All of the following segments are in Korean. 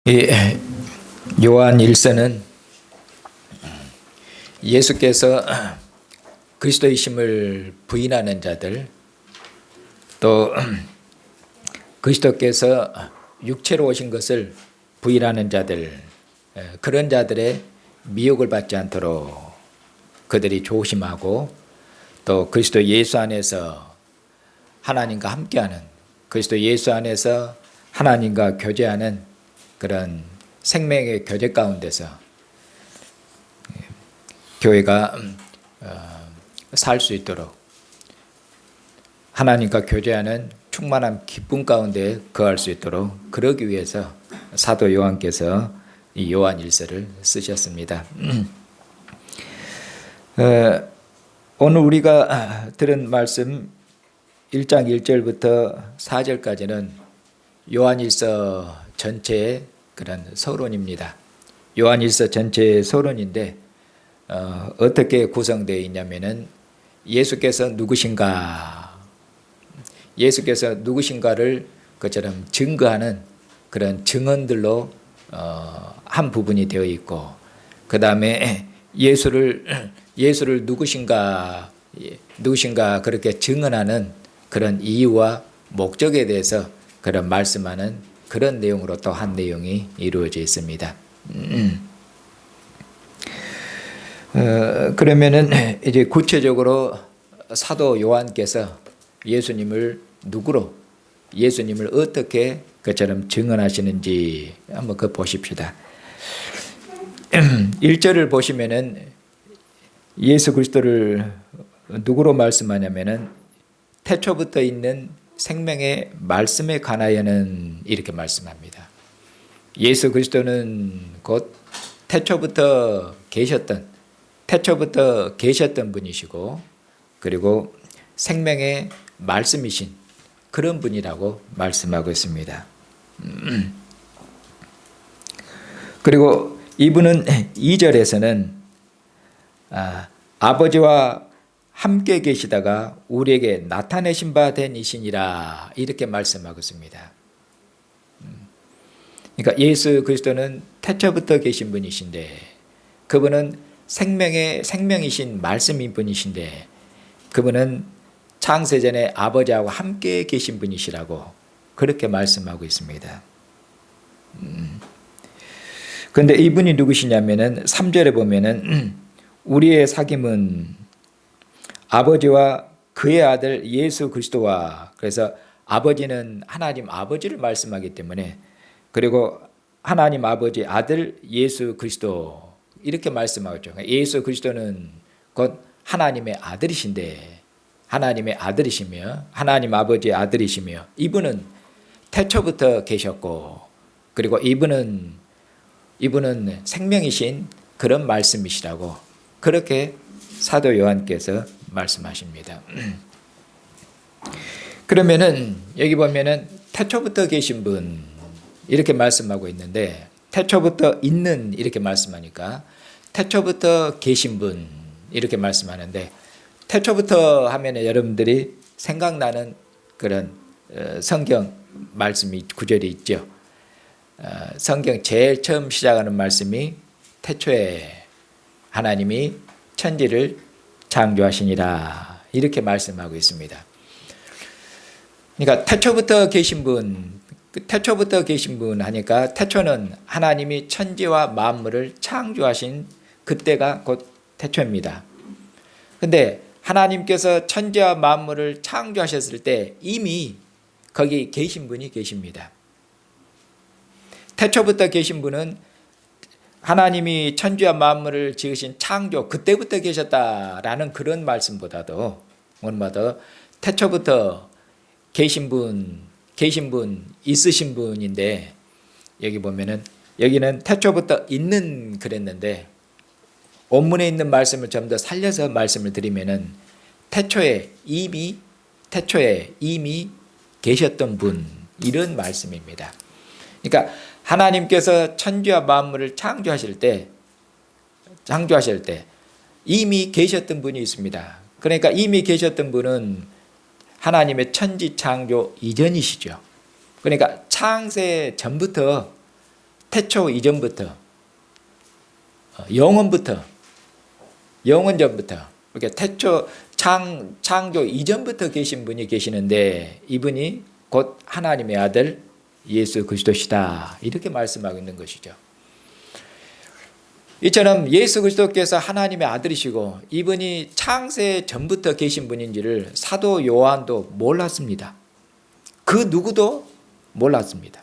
이 요한 1서는 예수께서 그리스도이심을 부인하는 자들, 또 그리스도께서 육체로 오신 것을 부인하는 자들, 그런 자들의 미혹을 받지 않도록 그들이 조심하고, 또 그리스도 예수 안에서 하나님과 함께하는, 그리스도 예수 안에서 하나님과 교제하는 그런 생명의 교제 가운데서 교회가 살 수 있도록, 하나님과 교제하는 충만한 기쁨 가운데 거할 수 있도록, 그러기 위해서 사도 요한께서 이 요한 1서를 쓰셨습니다. 오늘 우리가 들은 말씀 1장 1절부터 4절까지는 요한 1서 전체의 그런 서론입니다. 요한 1서 전체의 서론인데 어떻게 구성되어 있냐면은 예수께서 누구신가, 예수께서 누구신가를 그처럼 증거하는 그런 증언들로 한 부분이 되어 있고, 그 다음에 예수를 누구신가 그렇게 증언하는 그런 이유와 목적에 대해서 그런 말씀하는 그런 내용으로 또 한 내용이 이루어져 있습니다. 그러면은 이제 구체적으로 사도 요한께서 예수님을 누구로, 예수님을 어떻게 그처럼 증언하시는지 한번 그 보십시다. 1절을 보시면은 예수 그리스도를 누구로 말씀하냐면은 태초부터 있는 생명의 말씀에 관하여는 이렇게 말씀합니다. 예수 그리스도는 곧 태초부터 계셨던 분이시고, 그리고 생명의 말씀이신 그런 분이라고 말씀하고 있습니다. 그리고 이분은 2절에서는 아버지와 함께 계시다가 우리에게 나타내신 바 된 이시니라 이렇게 말씀하고 있습니다. 그러니까 예수 그리스도는 태초부터 계신 분이신데, 그분은 생명이신 말씀인 분이신데, 그분은 창세전에 아버지하고 함께 계신 분이시라고 그렇게 말씀하고 있습니다. 그런데 이분이 누구시냐면은 3절에 보면은 우리의 사귐은 아버지와 그의 아들 예수 그리스도와, 그래서 아버지는 하나님 아버지를 말씀하기 때문에, 그리고 하나님 아버지 아들 예수 그리스도 이렇게 말씀하죠. 예수 그리스도는 곧 하나님의 아들이신데, 하나님의 아들이시며 하나님 아버지의 아들이시며, 이분은 태초부터 계셨고, 그리고 이분은 생명이신 그런 말씀이시라고 그렇게 사도 요한께서 말씀하십니다. 그러면은 여기 보면은 태초부터 계신 분 이렇게 말씀하고 있는데, 태초부터 있는 이렇게 말씀하니까 태초부터 계신 분 이렇게 말씀하는데, 태초부터 하면 여러분들이 생각나는 그런 성경 말씀이 구절이 있죠. 성경 제일 처음 시작하는 말씀이 태초에 하나님이 천지를 창조하시니라 이렇게 말씀하고 있습니다. 그러니까 태초부터 계신 분 하니까, 태초는 하나님이 천지와 만물을 창조하신 그때가 곧 태초입니다. 그런데 하나님께서 천지와 만물을 창조하셨을 때 이미 거기 계신 분이 계십니다. 태초부터 계신 분은 하나님이 천지와 만물을 지으신 창조 그때부터 계셨다라는 그런 말씀보다도 태초부터 계신 분, 있으신 분인데, 여기 보면은 여기는 태초부터 있는 그랬는데, 원문에 있는 말씀을 좀 더 살려서 말씀을 드리면은 태초에 이미 계셨던 분, 이런 말씀입니다. 그러니까 하나님께서 천지와 만물을 창조하실 때 이미 계셨던 분이 있습니다. 그러니까 이미 계셨던 분은 하나님의 천지 창조 이전이시죠. 그러니까 창세 전부터 태초 이전부터, 영원부터, 영원전부터, 이렇게 태초 창조 이전부터 계신 분이 계시는데 이분이 곧 하나님의 아들 예수 그리스도시다, 이렇게 말씀하고 있는 것이죠. 이처럼 예수 그리스도께서 하나님의 아들이시고 이분이 창세 전부터 계신 분인지를 사도 요한도 몰랐습니다. 그 누구도 몰랐습니다.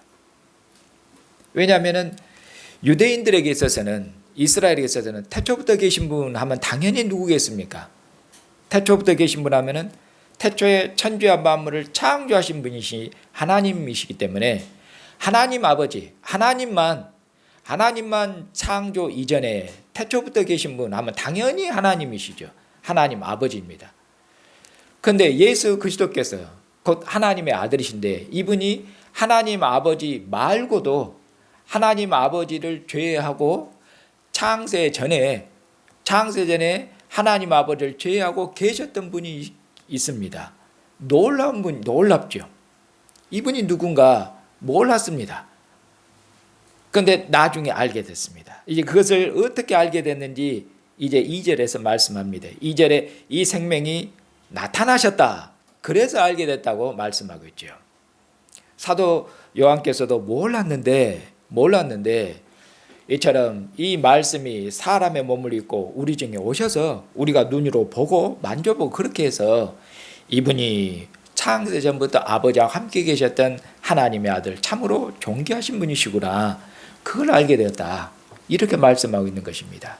왜냐하면 유대인들에게 있어서는, 이스라엘에게 있어서는 태초부터 계신 분 하면 당연히 누구겠습니까? 태초부터 계신 분 하면은 태초에 천지와 만물을 창조하신 분이시 하나님이시기 때문에 하나님 아버지, 하나님만 창조 이전에 태초부터 계신 분 하면 당연히 하나님이시죠. 하나님 아버지입니다. 그런데 예수 그리스도께서 곧 하나님의 아들이신데 이분이 하나님 아버지 말고도 하나님 아버지를 제외하고 창세 전에 하나님 아버지를 제외하고 계셨던 분이 있습니다. 놀라운 분, 놀랍죠. 이분이 누군가 몰랐습니다. 그런데 나중에 알게 됐습니다. 이제 그것을 어떻게 알게 됐는지 이제 2절에서 말씀합니다. 2절에 이 생명이 나타나셨다, 그래서 알게 됐다고 말씀하고 있죠. 사도 요한께서도 몰랐는데 이처럼 이 말씀이 사람의 몸을 입고 우리 중에 오셔서 우리가 눈으로 보고 만져보고 그렇게 해서 이분이 창세 전부터 아버지와 함께 계셨던 하나님의 아들, 참으로 존귀하신 분이시구나, 그걸 알게 되었다, 이렇게 말씀하고 있는 것입니다.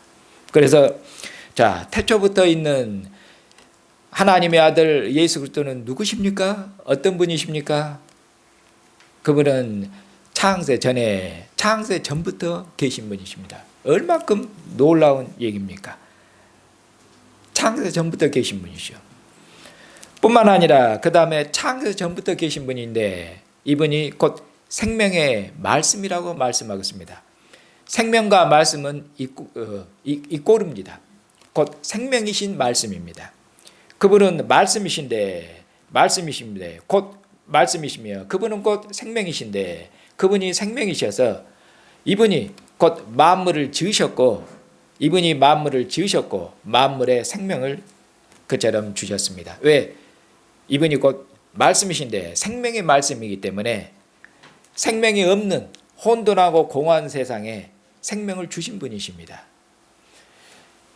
그래서 자, 태초부터 있는 하나님의 아들 예수 그리스도는 누구십니까? 어떤 분이십니까? 그분은 창세 전부터 계신 분이십니다. 얼마큼 놀라운 얘기입니까? 창세 전부터 계신 분이죠. 뿐만 아니라 그 다음에 창세 전부터 계신 분인데 이분이 곧 생명의 말씀이라고 말씀하고 있습니다. 생명과 말씀은 이꼬릅니다. 곧 생명이신 말씀입니다. 그분은 말씀이신데 곧 말씀이시며 그분은 곧 생명이신데 그분이 생명이셔서 이분이 곧 만물을 지으셨고 만물의 생명을 그처럼 주셨습니다. 왜? 이분이 곧 말씀이신데 생명의 말씀이기 때문에 생명이 없는 혼돈하고 공허한 세상에 생명을 주신 분이십니다.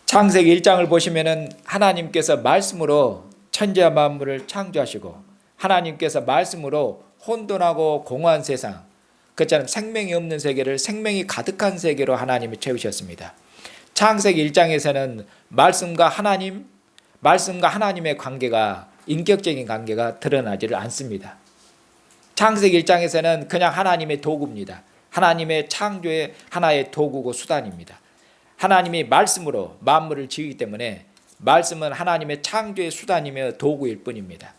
창세기 1장을 보시면은 하나님께서 말씀으로 천지와 만물을 창조하시고 하나님께서 말씀으로 혼돈하고 공허한 세상, 그처럼 생명이 없는 세계를 생명이 가득한 세계로 하나님이 채우셨습니다. 창세기 1장에서는 말씀과 하나님의 관계가, 인격적인 관계가 드러나지를 않습니다. 창세기 1장에서는 그냥 하나님의 도구입니다. 하나님의 창조의 하나의 도구고 수단입니다. 하나님이 말씀으로 만물을 지으기 때문에 말씀은 하나님의 창조의 수단이며 도구일 뿐입니다.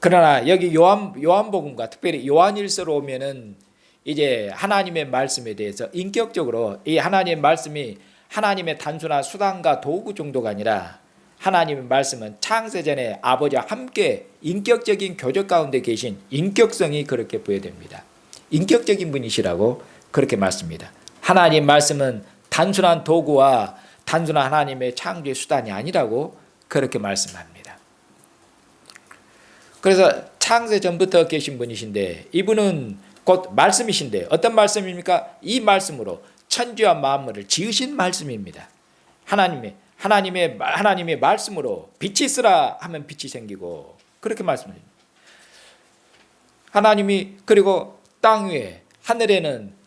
그러나 여기 요한복음과 특별히 요한일서로 오면은 이제 하나님의 말씀에 대해서 인격적으로 이 하나님의 말씀이 하나님의 단순한 수단과 도구 정도가 아니라 하나님의 말씀은 창세전에 아버지와 함께 인격적인 교적 가운데 계신 인격성이 그렇게 부여됩니다. 인격적인 분이시라고 그렇게 말씀합니다. 하나님 말씀은 단순한 도구와 단순한 하나님의 창조의 수단이 아니라고 그렇게 말씀합니다. 그래서 창세 전부터 계신 분이신데 이분은 곧 말씀이신데 어떤 말씀입니까? 이 말씀으로 천지와 만물을 지으신 말씀입니다. 하나님의 말씀으로 빛이 있으라 하면 빛이 생기고 그렇게 말씀합니다. 하나님이 그리고 땅 위에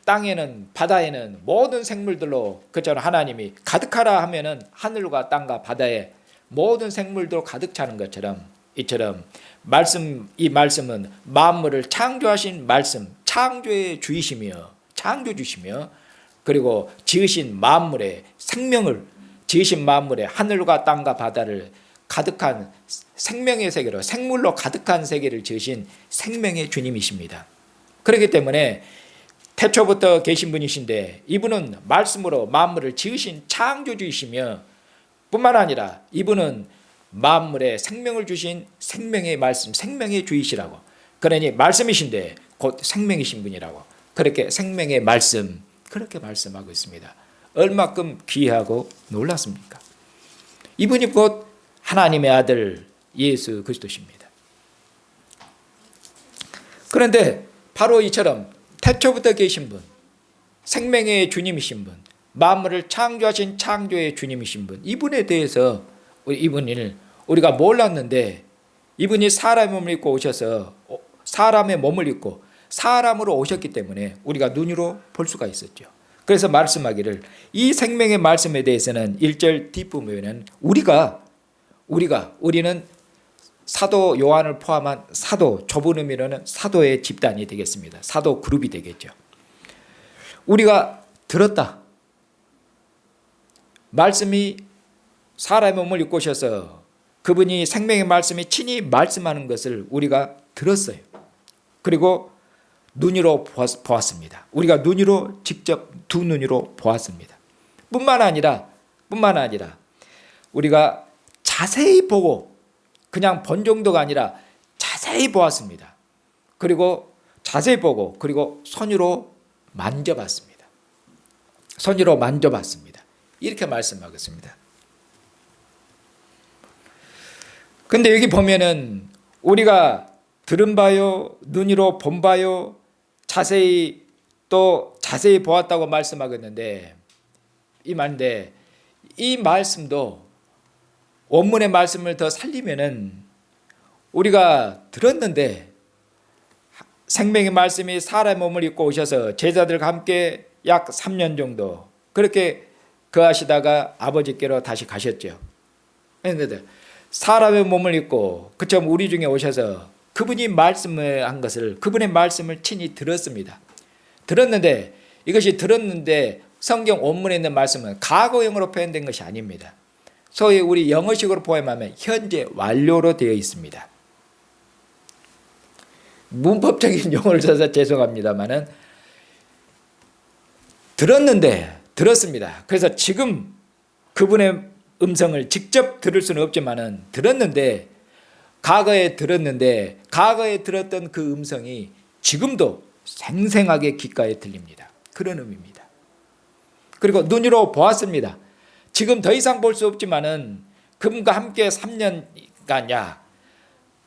땅에는 바다에는 모든 생물들로 그처럼 하나님이 가득하라 하면은 하늘과 땅과 바다에 모든 생물도 가득 차는 것처럼 이처럼 이 말씀은 만물을 창조하신 말씀, 창조주이시며 그리고 지으신 만물의 생명을 지으신 만물의 하늘과 땅과 바다를 가득한 생명의 세계로 생물로 가득한 세계를 지으신 생명의 주님이십니다. 그렇기 때문에 태초부터 계신 분이신데 이분은 말씀으로 만물을 지으신 창조주이시며 뿐만 아니라 이분은 만물에 생명을 주신 생명의 말씀, 생명의 주이시라고. 그러니 말씀이신데 곧 생명이신 분이라고 그렇게 생명의 말씀 그렇게 말씀하고 있습니다. 얼마큼 귀하고 놀랐습니까? 이분이 곧 하나님의 아들 예수 그리스도십니다. 그런데 바로 이처럼 태초부터 계신 분, 생명의 주님이신 분, 만물을 창조하신 창조의 주님이신 분, 이분에 대해서 이분을 우리가 몰랐는데 이분이 사람의 몸을 입고 오셔서 사람의 몸을 입고 사람으로 오셨기 때문에 우리가 눈으로 볼 수가 있었죠. 그래서 말씀하기를 이 생명의 말씀에 대해서는 1절 뒷부분에는 우리는 사도 요한을 포함한 사도, 좁은 의미로는 사도의 집단이 되겠습니다. 사도 그룹이 되겠죠. 우리가 들었다. 말씀이 사람의 몸을 입고 오셔서 그분이 생명의 말씀이 친히 말씀하는 것을 우리가 들었어요. 그리고 눈으로 보았습니다. 우리가 눈으로 직접 두 눈으로 보았습니다. 뿐만 아니라 우리가 자세히 보고 그냥 본 정도가 아니라 자세히 보았습니다. 그리고 자세히 보고 그리고 손으로 만져봤습니다. 손으로 만져봤습니다. 이렇게 말씀하겠습니다. 근데 여기 보면은 우리가 들은 바요, 눈으로 본 바요, 자세히 보았다고 말씀하겠는데 이 말인데 이 말씀도 원문의 말씀을 더 살리면은 우리가 들었는데 생명의 말씀이 사람의 몸을 입고 오셔서 제자들과 함께 약 3년 정도 그렇게 거하시다가 아버지께로 다시 가셨죠. 그런데 사람의 몸을 입고 그처럼 우리 중에 오셔서 그분이 말씀한 것을 그분의 말씀을 친히 들었습니다. 들었는데 성경 원문에 있는 말씀은 과거형으로 표현된 것이 아닙니다. 소위 우리 영어식으로 포함하면 현재 완료로 되어 있습니다. 문법적인 용어를 써서 죄송합니다만은 들었습니다. 그래서 지금 그분의 음성을 직접 들을 수는 없지만은 과거에 들었던 그 음성이 지금도 생생하게 귓가에 들립니다. 그런 의미입니다. 그리고 눈으로 보았습니다. 지금 더 이상 볼 수 없지만은 그분과 함께 3년간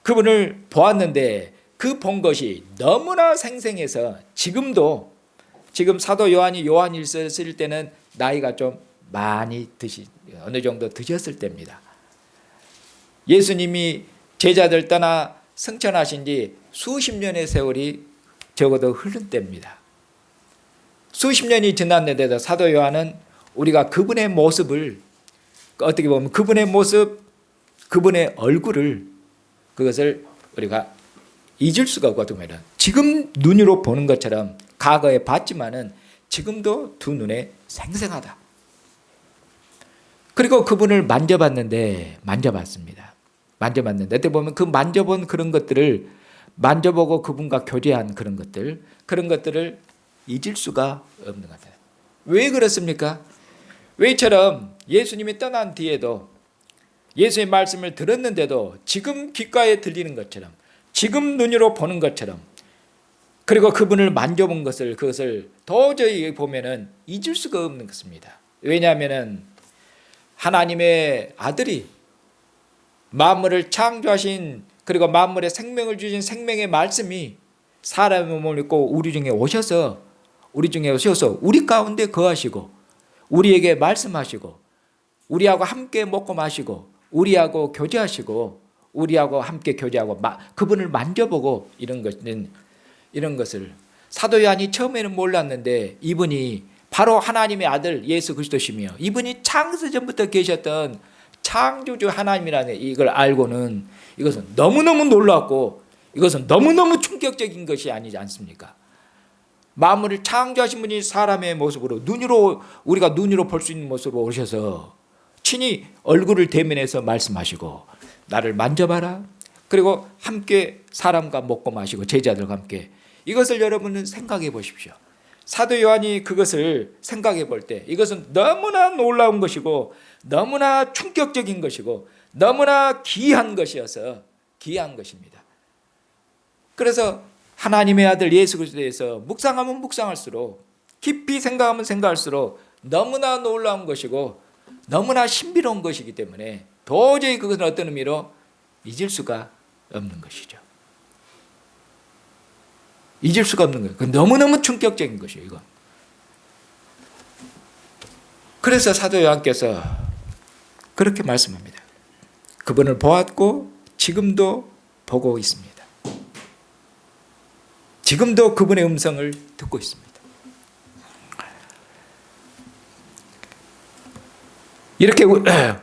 그분을 보았는데 그 본 것이 너무나 생생해서 지금 사도 요한일서 쓸 때는 나이가 좀 많이 어느 정도 드셨을 때입니다. 예수님이 제자들 떠나 승천하신 지 수십 년의 세월이 적어도 흐른 때입니다. 수십 년이 지났는데도 사도 요한은 우리가 그분의 모습을 어떻게 보면 그분의 모습, 그분의 얼굴을 그것을 우리가 잊을 수가 없거든요. 지금 눈으로 보는 것처럼 과거에 봤지만은 지금도 두 눈에 생생하다. 그리고 그분을 만져봤습니다. 어떻게 보면 그 만져본 그런 것들을 만져보고 그분과 교제한 그런 것들을 잊을 수가 없는 것 같아요. 왜 그렇습니까? 왜 이처럼 예수님이 떠난 뒤에도 예수의 말씀을 들었는데도 지금 귓가에 들리는 것처럼 지금 눈으로 보는 것처럼 그리고 그분을 만져본 그것을 도저히 보면은 잊을 수가 없는 것입니다. 왜냐하면은 하나님의 아들이 만물을 창조하신 그리고 만물에 생명을 주신 생명의 말씀이 사람의 몸을 입고 우리 중에 오셔서 우리 가운데 거하시고 우리에게 말씀하시고 우리하고 함께 먹고 마시고 우리하고 교제하시고 우리하고 함께 교제하고 그분을 만져보고 이런 것을 사도 요한이 처음에는 몰랐는데 이분이 바로 하나님의 아들 예수 그리스도시며 이분이 창세전부터 계셨던 창조주 하나님이라는 이걸 알고는 이것은 너무너무 놀랍고 이것은 너무너무 충격적인 것이 아니지 않습니까? 만물을 창조하신 분이 사람의 모습으로 우리가 눈으로 볼 수 있는 모습으로 오셔서 친히 얼굴을 대면해서 말씀하시고 나를 만져봐라. 그리고 함께 사람과 먹고 마시고 제자들과 함께 이것을 여러분은 생각해 보십시오. 사도 요한이 그것을 생각해 볼 때 이것은 너무나 놀라운 것이고 너무나 충격적인 것이고 너무나 귀한 것이어서 귀한 것입니다. 그래서 하나님의 아들 예수 그리스도에 대해서 묵상하면 묵상할수록, 깊이 생각하면 생각할수록 너무나 놀라운 것이고 너무나 신비로운 것이기 때문에 도저히 그것은 어떤 의미로 잊을 수가 없는 것이죠. 잊을 수가 없는 거예요. 너무너무 충격적인 것이에요, 이거. 그래서 사도 요한께서 그렇게 말씀합니다. 그분을 보았고 지금도 보고 있습니다. 지금도 그분의 음성을 듣고 있습니다. 이렇게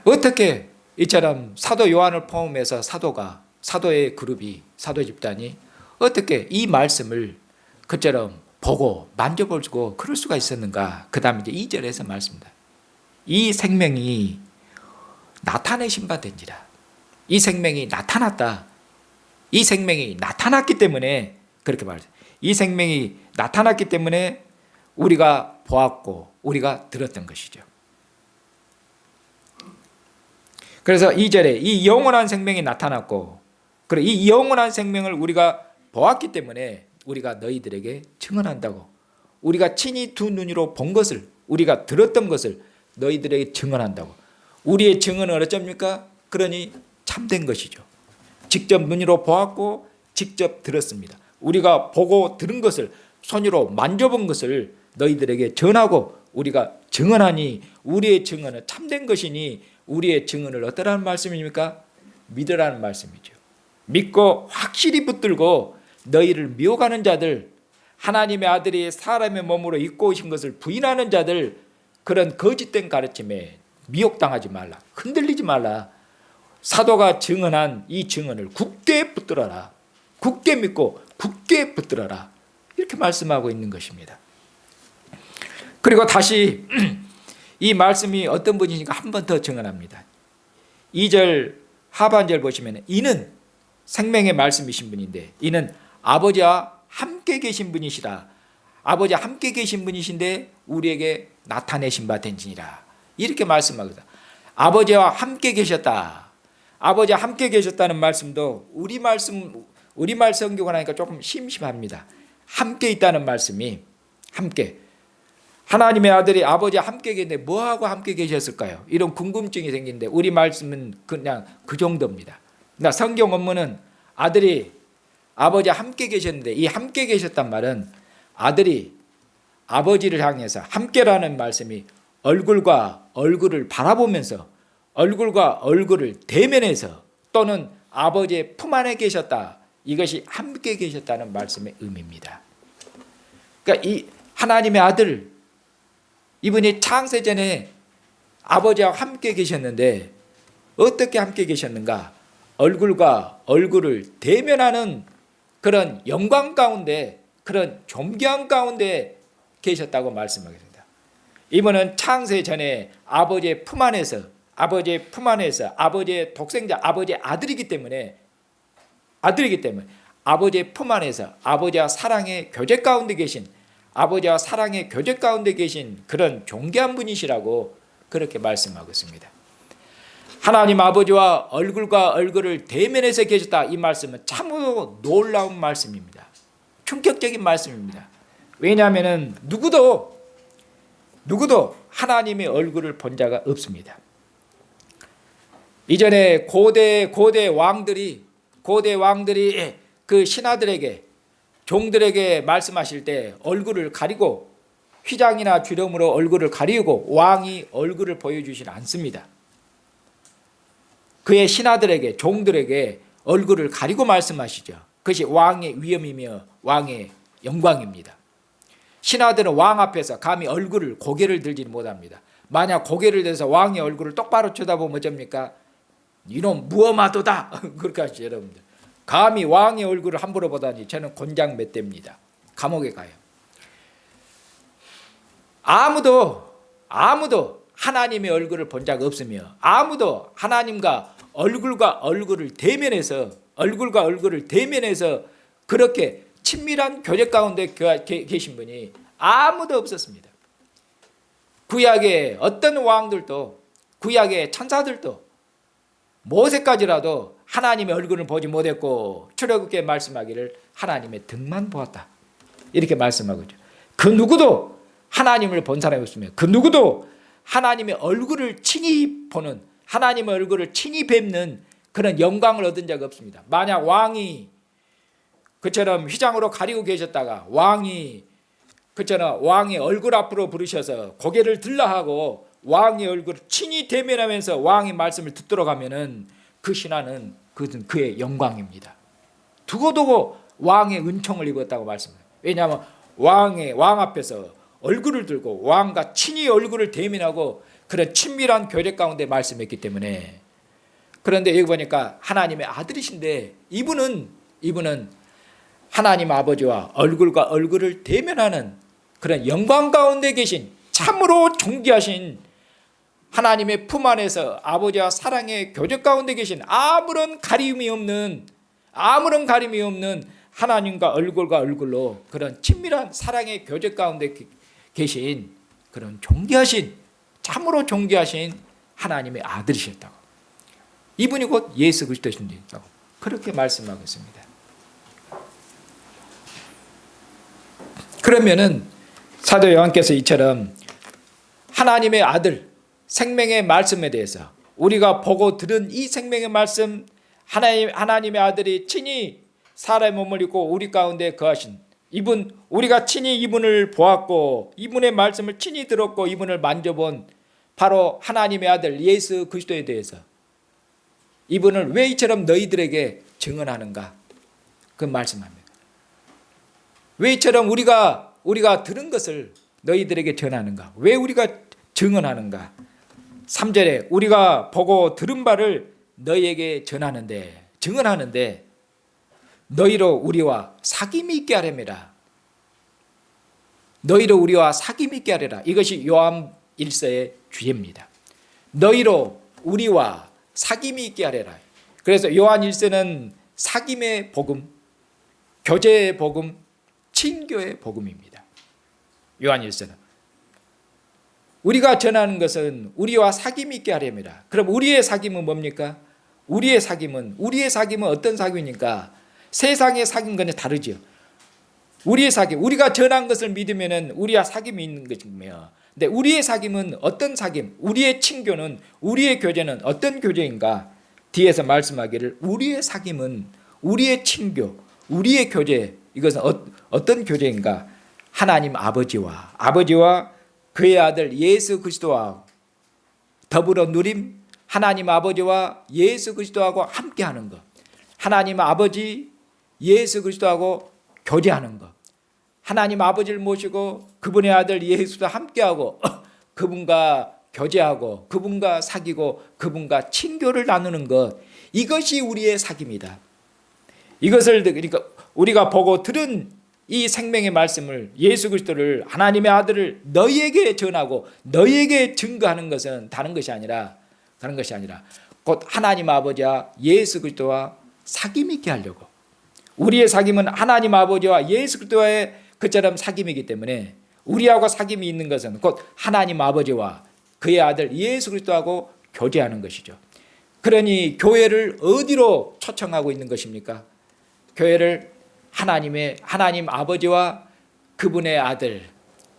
어떻게 이처럼 사도 요한을 포함해서 사도의 그룹이, 사도 집단이 어떻게 이 말씀을 그처럼 보고 만져보고 그럴 수가 있었는가? 그 다음에 이제 2절에서 말씀입니다. 이 생명이 나타내신 바 된지라. 이 생명이 나타났다. 이 생명이 나타났기 때문에 그렇게 말해요. 이 생명이 나타났기 때문에 우리가 보았고 우리가 들었던 것이죠. 그래서 2절에 이 영원한 생명이 나타났고, 그리고 이 영원한 생명을 우리가 보았기 때문에 우리가 너희들에게 증언한다고. 우리가 친히 두 눈으로 본 것을, 우리가 들었던 것을 너희들에게 증언한다고. 우리의 증언은 어쩌입니까? 그러니 참된 것이죠. 직접 눈으로 보았고 직접 들었습니다. 우리가 보고 들은 것을, 손으로 만져본 것을 너희들에게 전하고 우리가 증언하니 우리의 증언은 참된 것이니 우리의 증언을 어떠라는 말씀입니까? 믿으라는 말씀이죠. 믿고 확실히 붙들고 너희를 미혹하는 자들, 하나님의 아들이 사람의 몸으로 입고 오신 것을 부인하는 자들, 그런 거짓된 가르침에 미혹당하지 말라. 흔들리지 말라. 사도가 증언한 이 증언을 굳게 붙들어라. 굳게 믿고 굳게 붙들어라. 이렇게 말씀하고 있는 것입니다. 그리고 다시 이 말씀이 어떤 분이니까 한 번 더 증언합니다. 2절 하반절 보시면 이는 생명의 말씀이신 분인데 이는 아버지와 함께 계신 분이시라. 아버지와 함께 계신 분이신데 우리에게 나타내신 바 된지니라. 이렇게 말씀하거든. 아버지와 함께 계셨다. 아버지와 함께 계셨다는 말씀도 우리말 성경을 하니까 조금 심심합니다. 함께 있다는 말씀이, 함께, 하나님의 아들이 아버지와 함께 계셨는데 뭐하고 함께 계셨을까요? 이런 궁금증이 생기는데 우리 말씀은 그냥 그 정도입니다. 그러니까 성경 원문은 아들이 아버지와 함께 계셨는데 이 함께 계셨단 말은 아들이 아버지를 향해서, 함께라는 말씀이 얼굴과 얼굴을 바라보면서 얼굴과 얼굴을 대면해서 또는 아버지의 품 안에 계셨다. 이것이 함께 계셨다는 말씀의 의미입니다. 그러니까 이 하나님의 아들, 이분이 창세전에 아버지와 함께 계셨는데 어떻게 함께 계셨는가? 얼굴과 얼굴을 대면하는 그런 영광 가운데, 그런 존귀한 가운데 계셨다고 말씀하겠습니다. 이분은 창세전에 아버지의 품 안에서 아버지의 독생자, 아버지의 아들이기 때문에 아버지의 품 안에서 아버지와 사랑의 교제 가운데 계신, 아버지와 사랑의 교제 가운데 계신 그런 존귀한 분이시라고 그렇게 말씀하고 있습니다. 하나님 아버지와 얼굴과 얼굴을 대면해서 계셨다. 이 말씀은 참으로 놀라운 말씀입니다. 충격적인 말씀입니다. 왜냐하면 누구도 하나님의 얼굴을 본 자가 없습니다. 이전에 고대 왕들이 그 신하들에게, 종들에게 말씀하실 때 얼굴을 가리고, 휘장이나 주름으로 얼굴을 가리고 왕이 얼굴을 보여주지는 않습니다. 그의 신하들에게, 종들에게 얼굴을 가리고 말씀하시죠. 그것이 왕의 위엄이며 왕의 영광입니다. 신하들은 왕 앞에서 감히 고개를 들지는 못합니다. 만약 고개를 들어서 왕의 얼굴을 똑바로 쳐다보면 어쩝니까? 이놈 무엄하도다. 그렇게 하시죠, 여러분들. 감히 왕의 얼굴을 함부로 보다니 저는 곤장 몇 대입니다. 감옥에 가요. 아무도 하나님의 얼굴을 본 적 없으며 아무도 하나님과 얼굴과 얼굴을 대면해서 그렇게 친밀한 교제 가운데 계신 분이 아무도 없었습니다. 구약의 어떤 왕들도, 구약의 천사들도 모세까지라도 하나님의 얼굴을 보지 못했고 출애굽기에 말씀하기를 하나님의 등만 보았다. 이렇게 말씀하고 있죠. 그 누구도 하나님을 본 사람이 없으며 그 누구도 하나님의 얼굴을 친히 보는, 하나님의 얼굴을 친히 뵙는 그런 영광을 얻은 자가 없습니다. 만약 왕이 그처럼 휘장으로 가리고 계셨다가 왕이 그처럼 왕의 얼굴 앞으로 부르셔서 고개를 들라하고 왕의 얼굴을 친히 대면하면서 왕의 말씀을 듣도록 하면은 그 신하는 그의 영광입니다. 두고두고 왕의 은총을 입었다고 말씀해요. 왜냐하면 왕 앞에서 얼굴을 들고 왕과 친히 얼굴을 대면하고 그런 친밀한 교제 가운데 말씀했기 때문에. 그런데 여기 보니까 하나님의 아들이신데 이분은 하나님 아버지와 얼굴과 얼굴을 대면하는 그런 영광 가운데 계신 참으로 존귀하신 하나님의 품 안에서 아버지와 사랑의 교제 가운데 계신 아무런 가림이 없는 하나님과 얼굴과 얼굴로 그런 친밀한 사랑의 교제 가운데 계신 그런 참으로 존귀하신 하나님의 아들이셨다고. 이분이 곧 예수 그리스도신다고 그렇게 말씀하고 있습니다. 그러면은 사도 요한께서 이처럼 하나님의 아들 생명의 말씀에 대해서 우리가 보고 들은 이 생명의 말씀, 하나님의 아들이 친히 사람의 몸을 입고 우리 가운데 거하신 이분, 우리가 친히 이분을 보았고 이분의 말씀을 친히 들었고 이분을 만져본 바로 하나님의 아들 예수 그리스도에 대해서 이분을 왜 이처럼 너희들에게 증언하는가 그 말씀합니다. 왜 이처럼 우리가 들은 것을 너희들에게 전하는가? 왜 우리가 증언하는가? 3절에 우리가 보고 들은 바를 너희에게 증언하는데 너희로 우리와 사귐이 있게 하렵니다. 너희로 우리와 사귐이 있게 하리라. 이것이 요한 1서의 주제입니다. 너희로 우리와 사귐이 있게 하리라. 그래서 요한 1서는 사귐의 복음, 교제의 복음, 친교의 복음입니다. 요한 1서는 우리가 전하는 것은 우리와 사귐이 있게 하렵니다. 그럼 우리의 사귐은 뭡니까? 우리의 사귐은 어떤 사귐입니까? 세상의 사귐과는 다르죠. 우리의 사귐, 우리가 전한 것을 믿으면 우리와 사귐이 있는 것이며, 근데 우리의 사귐은 어떤 사귐? 우리의 친교는, 우리의 교제는 어떤 교제인가? 뒤에서 말씀하기를 우리의 사귐은, 우리의 친교, 우리의 교제, 이것은 어떤 교제인가? 하나님 아버지와 그의 아들 예수 그리스도와 더불어 누림, 하나님 아버지와 예수 그리스도하고 함께하는 것, 하나님 아버지 예수 그리스도하고 교제하는 것, 하나님 아버지를 모시고 그분의 아들 예수와 함께하고 그분과 교제하고 그분과 사귀고 그분과 친교를 나누는 것, 이것이 우리의 사귐이다. 이것을 그러니까 우리가 보고 들은 이 생명의 말씀을, 예수 그리스도를, 하나님의 아들을 너희에게 전하고 너희에게 증거하는 것은 다른 것이 아니라 곧 하나님 아버지와 예수 그리스도와 사귐 있게 하려고. 우리의 사귐은 하나님 아버지와 예수 그리스도의 그처럼 사귐이기 때문에 우리하고 사귐이 있는 것은 곧 하나님 아버지와 그의 아들 예수 그리스도하고 교제하는 것이죠. 그러니 교회를 어디로 초청하고 있는 것입니까? 교회를 하나님 아버지와 그분의 아들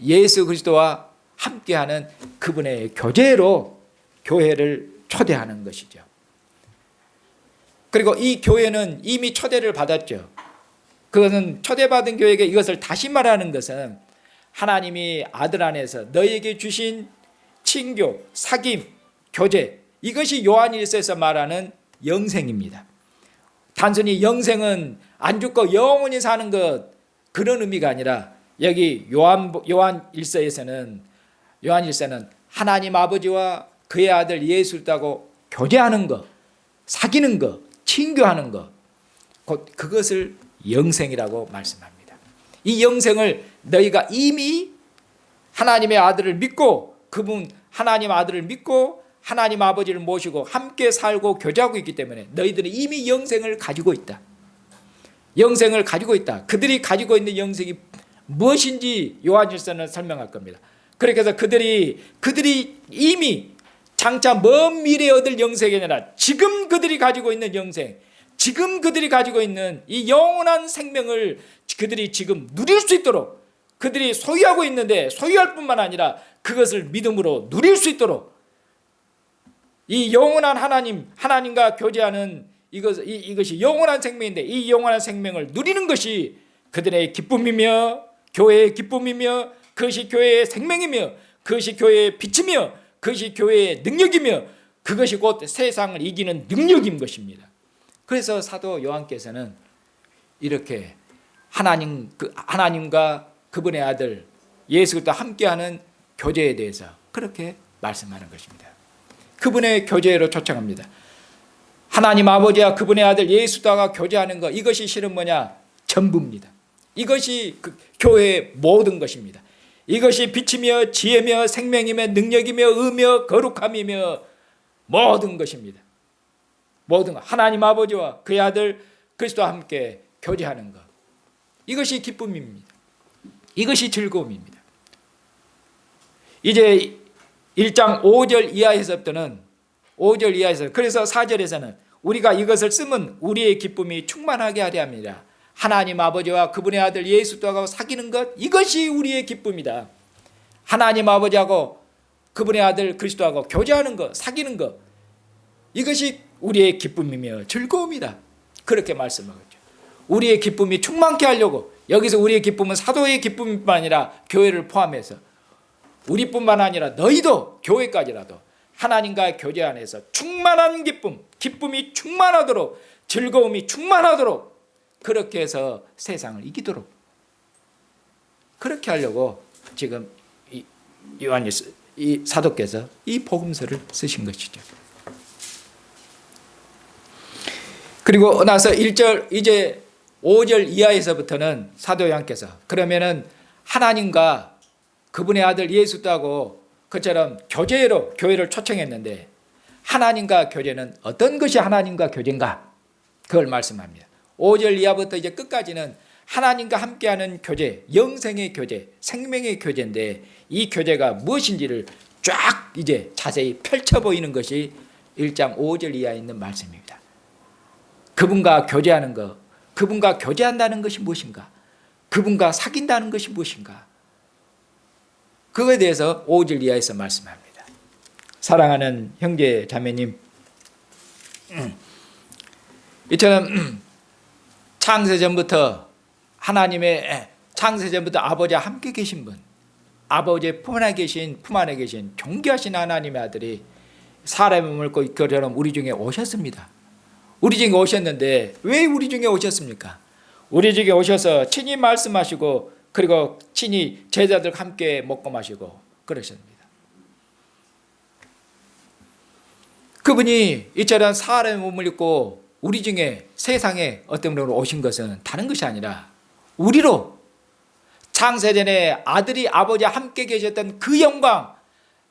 예수 그리스도와 함께하는 그분의 교제로 교회를 초대하는 것이죠. 그리고 이 교회는 이미 초대를 받았죠. 그것은 초대받은 교회에게 이것을 다시 말하는 것은 하나님이 아들 안에서 너희에게 주신 친교, 사귐, 교제, 이것이 요한 1서에서 말하는 영생입니다. 단순히 영생은 안 죽고 영원히 사는 것, 그런 의미가 아니라 여기 요한 1서에서는 하나님 아버지와 그의 아들 예수를 교제하는 것, 사귀는 것, 친교하는 것, 곧 그것을 영생이라고 말씀합니다. 이 영생을 너희가 이미 하나님의 아들을 믿고 그분 하나님 아들을 믿고 하나님 아버지를 모시고 함께 살고 교제하고 있기 때문에 너희들은 이미 영생을 가지고 있다. 영생을 가지고 있다. 그들이 가지고 있는 영생이 무엇인지 요한일서는 설명할 겁니다. 그렇게 해서 그들이 이미 장차 먼 미래에 얻을 영생이 아니라 지금 그들이 가지고 있는 영생, 지금 그들이 가지고 있는 이 영원한 생명을 그들이 지금 누릴 수 있도록, 그들이 소유하고 있는데 소유할 뿐만 아니라 그것을 믿음으로 누릴 수 있도록, 이 영원한 하나님과 교제하는 이것이 영원한 생명인데, 이 영원한 생명을 누리는 것이 그들의 기쁨이며 교회의 기쁨이며, 그것이 교회의 생명이며, 그것이 교회의 빛이며, 그것이 교회의 능력이며, 그것이 곧 세상을 이기는 능력인 것입니다. 그래서 사도 요한께서는 이렇게 하나님과 그분의 아들 예수 그리스도와 함께하는 교제에 대해서 그렇게 말씀하는 것입니다. 그분의 교제로 초청합니다. 하나님 아버지와 그분의 아들 예수 그리스도와 교제하는 것, 이것이 실은 뭐냐? 전부입니다. 이것이 그 교회의 모든 것입니다. 이것이 빛이며 지혜며 생명이며 능력이며 의며 거룩함이며 모든 것입니다. 모든 것. 하나님 아버지와 그의 아들 그리스도와 함께 교제하는 것, 이것이 기쁨입니다. 이것이 즐거움입니다. 이제 1장 5절 이하에서부터는, 5절 이하에서, 그래서 4절에서는 우리가 이것을 쓰면 우리의 기쁨이 충만하게 하려 합니다. 하나님 아버지와 그분의 아들 예수 그리스도하고 사귀는 것, 이것이 우리의 기쁨이다. 하나님 아버지하고 그분의 아들 그리스도하고 교제하는 것, 사귀는 것, 이것이 우리의 기쁨이며 즐거움이다. 그렇게 말씀하겠죠. 우리의 기쁨이 충만케 하려고, 여기서 우리의 기쁨은 사도의 기쁨뿐만 아니라 교회를 포함해서 우리뿐만 아니라 너희도, 교회까지라도 하나님과의 교제 안에서 충만한 기쁨이 충만하도록, 즐거움이 충만하도록, 그렇게 해서 세상을 이기도록, 그렇게 하려고 지금 이 사도께서 이 복음서를 쓰신 것이죠. 그리고 나서 1절, 이제 5절 이하에서부터는 사도 요한께서 그러면은 하나님과 그분의 아들 예수 그리스도하고 그처럼 교제로 교회를 초청했는데, 하나님과 교제는 어떤 것이 하나님과 교제인가? 그걸 말씀합니다. 5절 이하부터 이제 끝까지는 하나님과 함께하는 교제, 영생의 교제, 생명의 교제인데, 이 교제가 무엇인지를 쫙 이제 자세히 펼쳐 보이는 것이 1장 5절 이하에 있는 말씀입니다. 그분과 교제하는 것, 그분과 교제한다는 것이 무엇인가? 그분과 사귄다는 것이 무엇인가? 그거에 대해서 5절 이하에서 말씀합니다. 사랑하는 형제 자매님, 이처럼 창세전부터 아버지와 함께 계신 분, 아버지의 품 안에 계신 존귀하신 하나님의 아들이 사람의 몸을 입고 그처럼 우리 중에 오셨습니다. 우리 중에 오셨는데 왜 우리 중에 오셨습니까? 우리 중에 오셔서 친히 말씀하시고, 그리고 친히 제자들과 함께 먹고 마시고 그러셨습니다. 그분이 이처럼 사람의 몸을 입고 우리 중에 세상에 어떤 분으로 오신 것은 다른 것이 아니라 우리로 창세전에 아들이 아버지와 함께 계셨던 그 영광,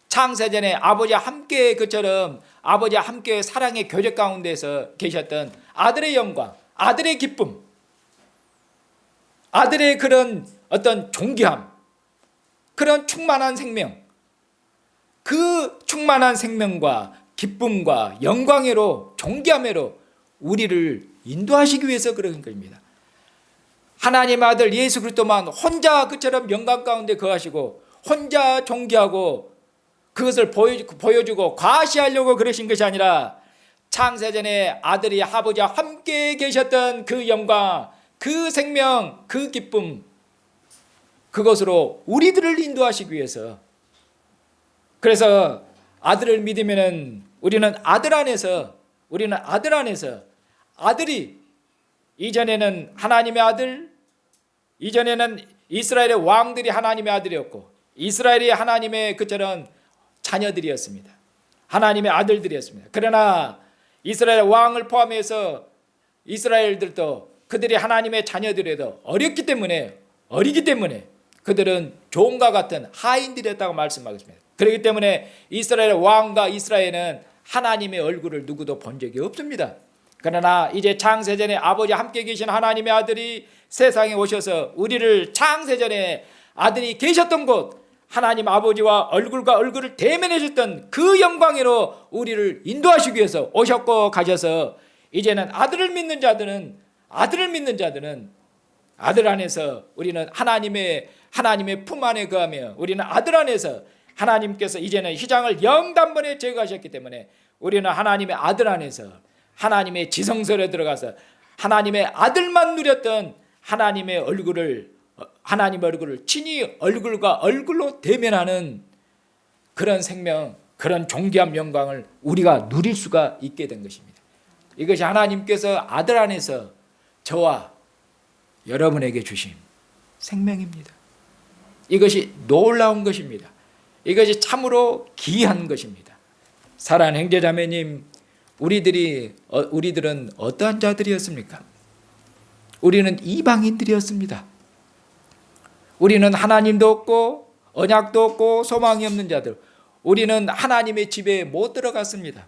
창세전에 아버지와 함께 그처럼 아버지와 함께 사랑의 교제 가운데서 계셨던 아들의 영광, 아들의 기쁨, 아들의 그런 어떤 존귀함, 그런 충만한 생명, 그 충만한 생명과 기쁨과 영광으로, 존귀함으로 우리를 인도하시기 위해서 그런 것입니다. 하나님의 아들 예수 그리스도만 혼자 그처럼 영광 가운데 거하시고 혼자 존귀하고 그것을 보여주고 과시하려고 그러신 것이 아니라, 창세전에 아들이 아버지와 함께 계셨던 그 영광, 그 생명, 그 기쁨, 그것으로 우리들을 인도하시기 위해서. 그래서 아들을 믿으면은 우리는 아들 안에서 아들이, 이전에는 하나님의 아들, 이전에는 이스라엘의 왕들이 하나님의 아들이었고 이스라엘이 하나님의 그처럼 자녀들이었습니다. 하나님의 아들들이었습니다. 그러나 이스라엘 왕을 포함해서 이스라엘들도 그들이 하나님의 자녀들에도 어리기 때문에 그들은 종과 같은 하인들이었다고 말씀하겠습니다. 그렇기 때문에 이스라엘 왕과 이스라엘은 하나님의 얼굴을 누구도 본 적이 없습니다. 그러나 이제 창세전에 아버지와 함께 계신 하나님의 아들이 세상에 오셔서 우리를 창세전에 아들이 계셨던 곳, 하나님 아버지와 얼굴과 얼굴을 대면해 줬던 그 영광으로 우리를 인도하시기 위해서 오셨고 가셔서 이제는 아들을 믿는 자들은 아들 안에서 우리는 하나님의 품 안에 거하며 우리는 아들 안에서 하나님께서 이제는 휘장을 영단번에 제거하셨기 때문에 우리는 하나님의 아들 안에서 하나님의 지성소에 들어가서 하나님의 아들만 누렸던 하나님의 얼굴을 친히 얼굴과 얼굴로 대면하는 그런 생명, 그런 존귀한 영광을 우리가 누릴 수가 있게 된 것입니다. 이것이 하나님께서 아들 안에서 저와 여러분에게 주신 생명입니다. 이것이 놀라운 것입니다. 이것이 참으로 귀한 것입니다. 사랑하는 형제자매님, 우리들은 어떠한 자들이었습니까? 우리는 이방인들이었습니다. 우리는 하나님도 없고 언약도 없고 소망이 없는 자들, 우리는 하나님의 집에 못 들어갔습니다.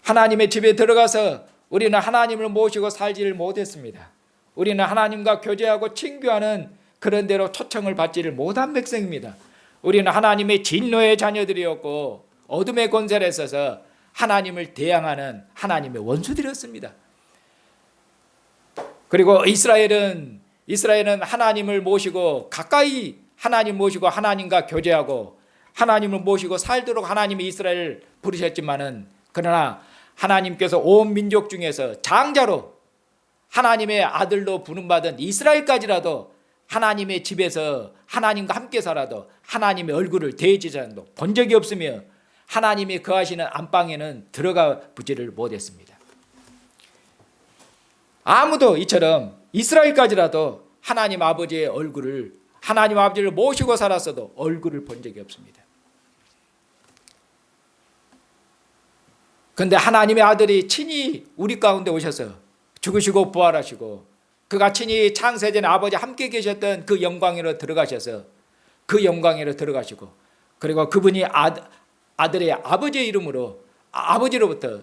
하나님의 집에 들어가서 우리는 하나님을 모시고 살지를 못했습니다. 우리는 하나님과 교제하고 친교하는 그런 대로 초청을 받지를 못한 백성입니다. 우리는 하나님의 진노의 자녀들이었고 어둠의 권세에 있어서 하나님을 대항하는 하나님의 원수들이었습니다. 그리고 이스라엘은 하나님을 모시고 가까이 하나님 모시고 하나님과 교제하고 하나님을 모시고 살도록 하나님이 이스라엘을 부르셨지만은, 그러나 하나님께서 온 민족 중에서 장자로 하나님의 아들로 부름받은 이스라엘까지라도 하나님의 집에서 하나님과 함께 살아도 하나님의 얼굴을 대지자도 본 적이 없으며 하나님이 거하시는 안방에는 들어가 보지를 못했습니다. 아무도 이처럼 이스라엘까지라도 하나님 아버지의 얼굴을, 하나님 아버지를 모시고 살았어도 얼굴을 본 적이 없습니다. 그런데 하나님의 아들이 친히 우리 가운데 오셔서 죽으시고 부활하시고 그가 친히 창세전에 아버지 함께 계셨던 그 영광으로 들어가셔서 그 영광으로 들어가시고, 그리고 그분이 아들의 아버지의 이름으로 아버지로부터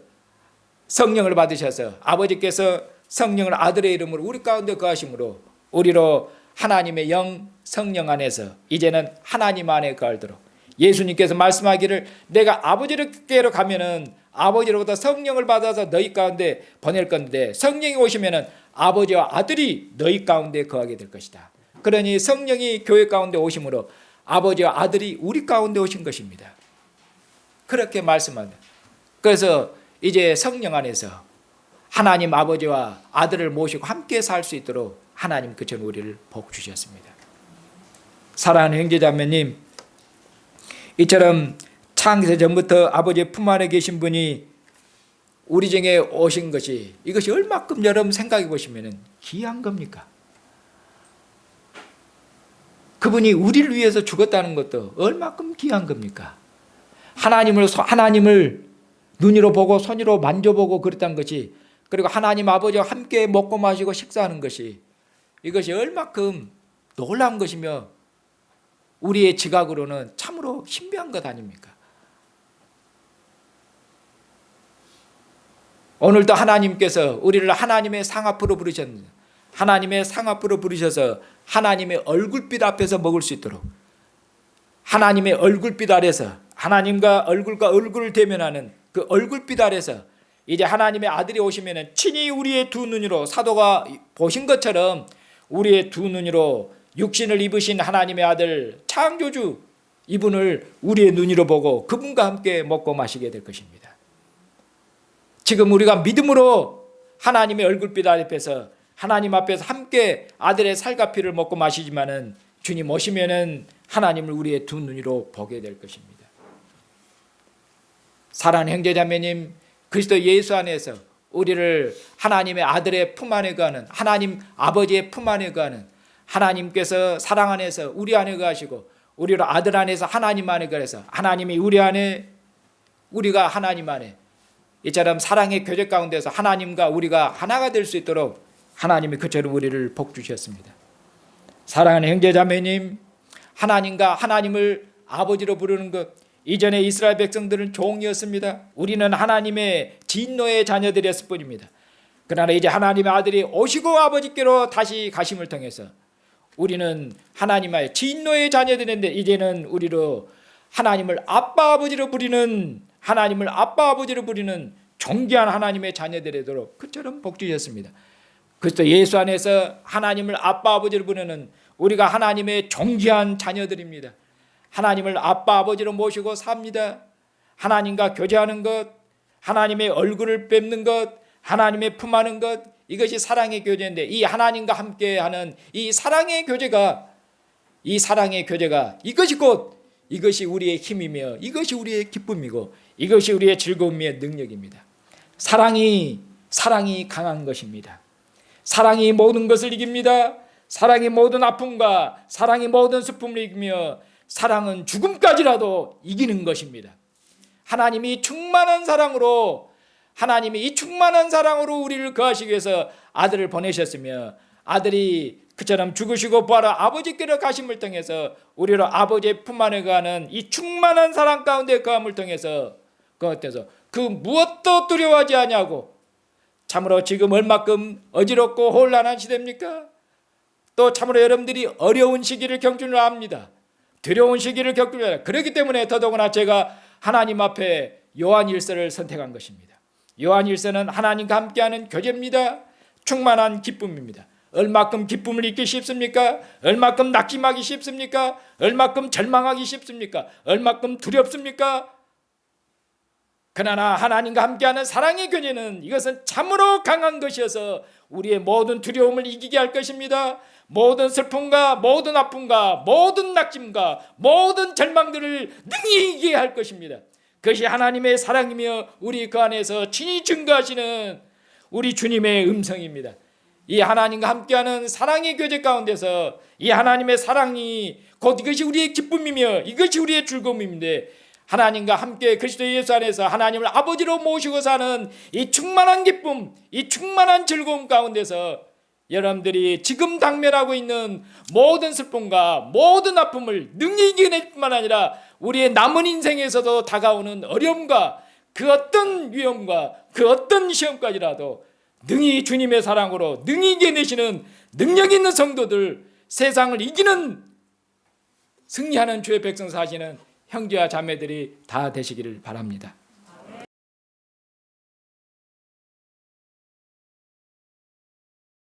성령을 받으셔서 아버지께서 성령을 아들의 이름으로 우리 가운데 거하심으로 우리로 하나님의 영 성령 안에서 이제는 하나님 안에 거하도록, 예수님께서 말씀하기를 내가 아버지께로 가면은 아버지로부터 성령을 받아서 너희 가운데 보낼 건데 성령이 오시면은 아버지와 아들이 너희 가운데 거하게 될 것이다. 그러니 성령이 교회 가운데 오심으로 아버지와 아들이 우리 가운데 오신 것입니다. 그렇게 말씀합니다. 그래서 이제 성령 안에서 하나님 아버지와 아들을 모시고 함께 살 수 있도록 하나님 그처럼 우리를 복 주셨습니다. 사랑하는 형제자매님, 이처럼 창세 전부터 아버지의 품 안에 계신 분이 우리 중에 오신 것이, 이것이 얼마큼 여러분 생각해 보시면 귀한 겁니까? 그분이 우리를 위해서 죽었다는 것도 얼마큼 귀한 겁니까? 하나님을 눈으로 보고 손으로 만져보고 그랬다는 것이, 그리고 하나님 아버지와 함께 먹고 마시고 식사하는 것이, 이것이 얼마큼 놀라운 것이며 우리의 지각으로는 참으로 신비한 것 아닙니까? 오늘도 하나님께서 우리를 하나님의 상 앞으로 부르셨는데, 하나님의 상 앞으로 부르셔서 하나님의 얼굴빛 앞에서 먹을 수 있도록, 하나님의 얼굴빛 아래서 하나님과 얼굴을 대면하는 그 얼굴빛 아래서 이제 하나님의 아들이 오시면 친히 우리의 두 눈으로, 사도가 보신 것처럼 우리의 두 눈으로 육신을 입으신 하나님의 아들 창조주 이분을 우리의 눈으로 보고 그분과 함께 먹고 마시게 될 것입니다. 지금 우리가 믿음으로 하나님의 얼굴빛 앞에서 하나님 앞에서 함께 아들의 살과 피를 먹고 마시지만은 주님 오시면은 하나님을 우리의 두 눈으로 보게 될 것입니다. 사랑하는 형제자매님, 그리스도 예수 안에서 우리를 하나님의 아들의 품 안에 거하는, 하나님 아버지의 품 안에 거하는, 하나님께서 사랑 안에서 우리 안에 거하시고 우리로 아들 안에서 하나님 안에 거해서 하나님이 우리 안에, 우리가 하나님 안에, 이처럼 사랑의 교제 가운데서 하나님과 우리가 하나가 될 수 있도록 하나님이 그처럼 우리를 복 주셨습니다. 사랑하는 형제자매님, 하나님과 하나님을 아버지로 부르는 것, 이전에 이스라엘 백성들은 종이었습니다. 우리는 하나님의 진노의 자녀들이었을 뿐입니다. 그러나 이제 하나님의 아들이 오시고 아버지께로 다시 가심을 통해서 우리는 하나님의 진노의 자녀들인데 이제는 우리로 하나님을 아빠 아버지로 부리는, 하나님을 아빠 아버지로 부리는 존귀한 하나님의 자녀들이도록 그처럼 복 주셨습니다. 그리스도 예수 안에서 하나님을 아빠 아버지로 부르는 우리가 하나님의 존귀한 자녀들입니다. 하나님을 아빠 아버지로 모시고 삽니다. 하나님과 교제하는 것, 하나님의 얼굴을 뵙는 것, 하나님의 품하는 것, 이것이 사랑의 교제인데, 이 하나님과 함께하는 이 사랑의 교제가 이것이 곧 이것이 우리의 힘이며 이것이 우리의 기쁨이고 이것이 우리의 즐거움의 능력입니다. 사랑이 강한 것입니다. 사랑이 모든 것을 이깁니다. 사랑이 모든 아픔과 사랑이 모든 슬픔을 이기며 사랑은 죽음까지라도 이기는 것입니다. 하나님이 이 충만한 사랑으로 우리를 거하시기 위해서 아들을 보내셨으며 아들이 그처럼 죽으시고 부활한 아버지께로 가심을 통해서 우리로 아버지의 품 안에 거하는 이 충만한 사랑 가운데 거함을 통해서 그 무엇도 두려워하지 아니하고 참으로 지금 얼마큼 어지럽고 혼란한 시대입니까? 또 참으로 여러분들이 어려운 시기를 겪는 줄 압니다. 두려운 시기를 겪는 줄 압니다. 그렇기 때문에 더더구나 제가 하나님 앞에 요한일서를 선택한 것입니다. 요한일서는 하나님과 함께하는 교제입니다. 충만한 기쁨입니다. 얼마큼 기쁨을 잊기 쉽습니까? 얼마큼 낙심하기 쉽습니까? 얼마큼 절망하기 쉽습니까? 얼마큼 두렵습니까? 그러나 하나님과 함께하는 사랑의 교제는 이것은 참으로 강한 것이어서 우리의 모든 두려움을 이기게 할 것입니다. 모든 슬픔과 모든 아픔과 모든 낙심과 모든 절망들을 능히 이기게 할 것입니다. 그것이 하나님의 사랑이며 우리 그 안에서 친히 증거하시는 우리 주님의 음성입니다. 이 하나님과 함께하는 사랑의 교제 가운데서 이 하나님의 사랑이 곧 이것이 우리의 기쁨이며 이것이 우리의 즐거움인데, 하나님과 함께 그리스도 예수 안에서 하나님을 아버지로 모시고 사는 이 충만한 기쁨, 이 충만한 즐거움 가운데서 여러분들이 지금 당면하고 있는 모든 슬픔과 모든 아픔을 능히 이겨낼 뿐만 아니라 우리의 남은 인생에서도 다가오는 어려움과 그 어떤 위험과 그 어떤 시험까지라도 능히 주님의 사랑으로 능히 이겨내시는 능력 있는 성도들, 세상을 이기는 승리하는 주의 백성 사시는 형제와 자매들이 다 되시기를 바랍니다.